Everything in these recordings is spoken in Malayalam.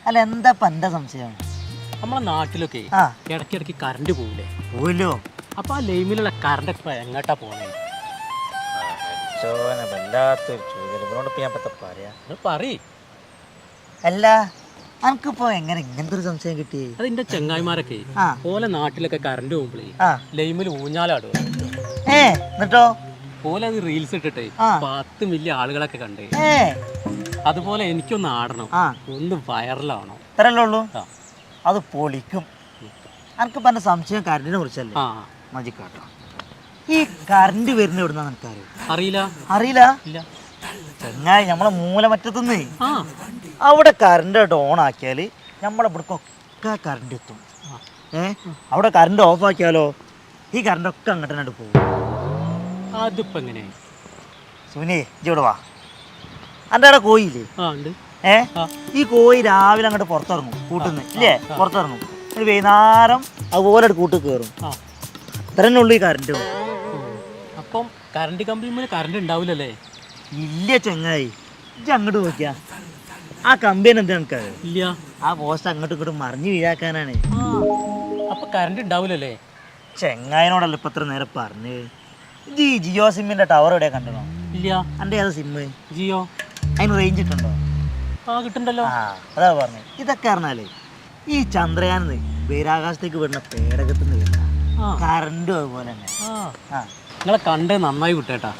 അല്ല എന്താ എന്റെ സംശയം? നമ്മളെ നാട്ടിലൊക്കെ ഇടയ്ക്കിടയ്ക്ക് കറണ്ട് പോകില്ലേ? പോയില്ലോ. അപ്പൊ ആ ലൈമിലുള്ള കറണ്ട് ഇപ്പൊ എങ്ങോട്ടാ പോണേ? വല്ലാത്തൊരു ഞാൻ പറയാ. അല്ല അനക്കിപ്പോ എങ്ങനെ ഇങ്ങനത്തെ ഒരു സംശയം കിട്ടി? അതിന്റെ ചെങ്ങായിമാരൊക്കെ ഓലെ നാട്ടിലൊക്കെ കറണ്ട് പോകുമ്പോഴേ ലൈമിൽ ഊഞ്ഞാലാടുക. എന്നിട്ടോ പോലെ അത് റീൽസ് ഇട്ടിട്ടേ 10 മില്യൺ ആളുകളൊക്കെ കണ്ടേ. അതുപോലെ എനിക്കൊന്ന് ആടണം, ഒന്ന് വൈറലാവണം. ഇത്രയല്ലേ ഉള്ളൂ? അത് പൊളിക്കും. അനക്കിപ്പോ എന്റെ സംശയം കറണ്ടിനെ കുറിച്ചല്ലേ? മജിക്കാട്ടോ. ഈ കറണ്ട് വരുന്ന എവിടുന്ന നിനക്കറിയോ? അറിയില്ല. ചെങ്ങായി നമ്മളെ മൂലമറ്റത്തുനിന്ന് അവിടെ കറണ്ട് ഓൺ ആക്കിയാൽ നമ്മളെ ഇവിടേക്കൊക്കെ കറണ്ട് എത്തും. അവിടെ കറണ്ട് ഓഫ് ആക്കിയാലോ ഈ കറണ്ടൊക്കെ അങ്ങോട്ട് തന്നെ പോകും. അതിപ്പോ എങ്ങനെ? സുനി ഇവിടെ വാ. എൻ്റെ അവിടെ കോയില്ലേ? ഈ കോയി രാവിലെ അങ്ങോട്ട് പുറത്തിറങ്ങും കൂട്ടുന്ന് ഇല്ലേ? പുറത്തിറങ്ങും. ഒരു വൈകുന്നേരം അതുപോലെ കൂട്ട് കയറും. അത്രന്നെ ഉള്ളു ഈ കറണ്ട്. അപ്പം കറണ്ട് കമ്പനി കറണ്ട് ഉണ്ടാവില്ലല്ലേ? ഇല്ല ചെങ്ങായി, ഇജ്ജ് അങ്ങോട്ട് നോക്കിയാ ആ കമ്പനി എന്താ എനിക്കത്? ഇല്ല. ആ പോസ്റ്റ് അങ്ങോട്ടും ഇങ്ങോട്ടും മറിഞ്ഞു വീഴാക്കാനാണ്. അപ്പൊ കറണ്ട് ഉണ്ടാവില്ലല്ലേ? ചെങ്ങായിനോടല്ല ഇപ്പൊ ഇത്ര നേരം പറഞ്ഞ്. ഇത് ഈ ജിയോ സിമ്മിന്റെ ടവർ എവിടെയാ കണ്ടോ? ഇല്ല. എൻ്റെ ഏതാ സിമ്മ്? ജിയോ. അതിന് റേഞ്ച് കിട്ടുന്നുണ്ടോ? കിട്ടുന്നുണ്ടല്ലോ. അതാ പറഞ്ഞു. ഇതൊക്കെ പറഞ്ഞാലേ ഈ ചന്ദ്രയാനിന്ന് ബഹിരാകാശത്തേക്ക് വിടുന്ന പേടകത്തിന് വരുന്ന കറണ്ടും അതുപോലെ തന്നെ. നിങ്ങളെ കണ്ടേ നന്നായി വിട്ടേട്ടാ.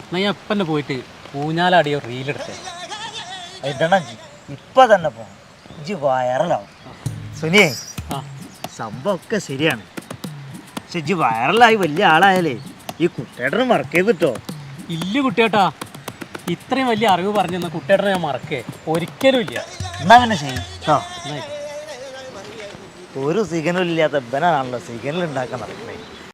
എന്നാ ഞാൻ ഇപ്പം തന്നെ പോയിട്ട് ഊഞ്ഞാലാടിയോ റീലെടുത്തേ. ഇടണം ഇപ്പൊ തന്നെ പോണം. ഇജ്ജ് വൈറലാവും. സുനിയേ, സംഭവം ഒക്കെ ശരിയാണ്. പക്ഷെ ഇജ്ജ് വൈറലായി വലിയ ആളായാലേ ഈ കുട്ടേട്ടനും മറക്കരുത് കേട്ടോ. ഇല്ല കുട്ടിയേട്ടാ, ഇത്രയും വലിയ അറിവ് പറഞ്ഞു തന്ന കുട്ടിയേട്ടനെ ഞാൻ മറക്കേ ഒരിക്കലും ഇല്ല. എന്നാ പിന്നെ ശരി കേട്ടോ. ഒരു സിഗ്നലും ഇല്ലാത്ത ബനാണല്ലോ സിഗ്നൽ ഉണ്ടാക്കാൻ നടക്കണേ.